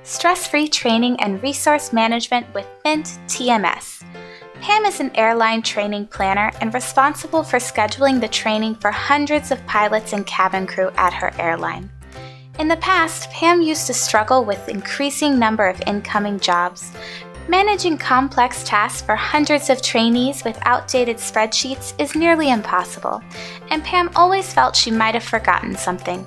stress-free training and resource management with MINT TMS. Pam is an airline training planner and responsible for scheduling the training for hundreds of pilots and cabin crew at her airline. In the past, Pam used to struggle with increasing number of incoming jobs. Managing complex tasks for hundreds of trainees with outdated spreadsheets is nearly impossible, and Pam always felt she might have forgotten something.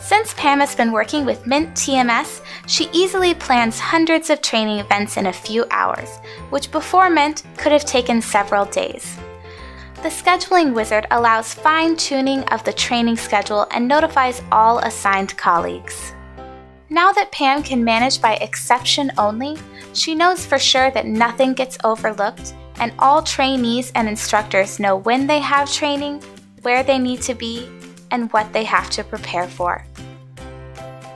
Since Pam has been working with MINT TMS, she easily plans hundreds of training events in a few hours, which before MINT could have taken several days. The scheduling wizard allows fine-tuning of the training schedule and notifies all assigned colleagues. Now that Pam can manage by exception only, she knows for sure that nothing gets overlooked, and all trainees and instructors know when they have training, where they need to be, and what they have to prepare for.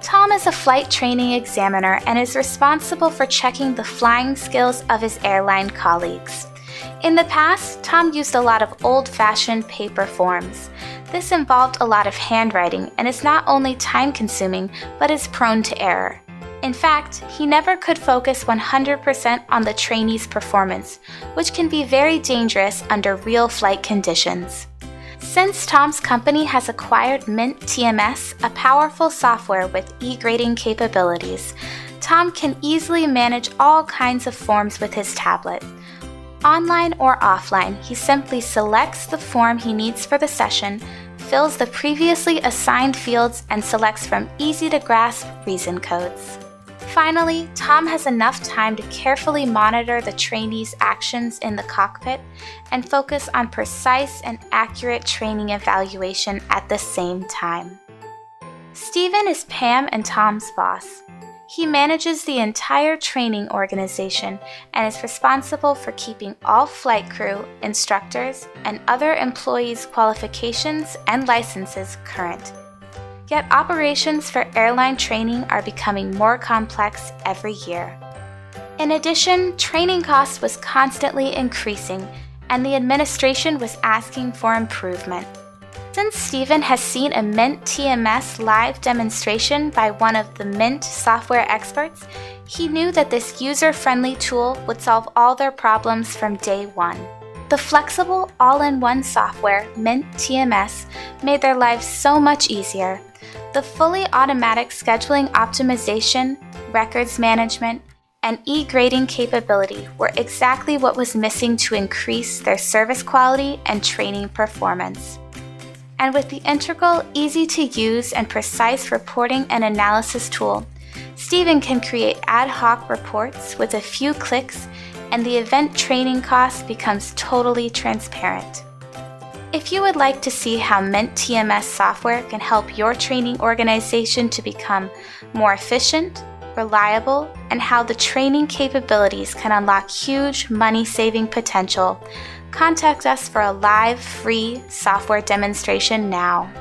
Tom is a flight training examiner and is responsible for checking the flying skills of his airline colleagues. In the past, Tom used a lot of old-fashioned paper forms. This involved a lot of handwriting and is not only time-consuming, but is prone to error. In fact, he never could focus 100% on the trainee's performance, which can be very dangerous under real flight conditions. Since Tom's company has acquired MINT TMS, a powerful software with e-grading capabilities, Tom can easily manage all kinds of forms with his tablet. Online or offline, he simply selects the form he needs for the session, fills the previously assigned fields, and selects from easy-to-grasp reason codes. Finally, Tom has enough time to carefully monitor the trainee's actions in the cockpit and focus on precise and accurate training evaluation at the same time. Stephen is Pam and Tom's boss. He manages the entire training organization and is responsible for keeping all flight crew, instructors, and other employees' qualifications and licenses current. Yet operations for airline training are becoming more complex every year. In addition, training costs was constantly increasing, and the administration was asking for improvement. Since Stephen has seen a MINT TMS live demonstration by one of the MINT software experts, he knew that this user-friendly tool would solve all their problems from day one. The flexible, all-in-one software, MINT TMS, made their lives so much easier. The fully automatic scheduling optimization, records management, and e-grading capability were exactly what was missing to increase their service quality and training performance. And with the integral, easy-to-use, and precise reporting and analysis tool, Stephen can create ad hoc reports with a few clicks, and the event training cost becomes totally transparent. If you would like to see how MINT TMS software can help your training organization to become more efficient, reliable, and how the training capabilities can unlock huge money-saving potential, contact us for a live, free software demonstration now.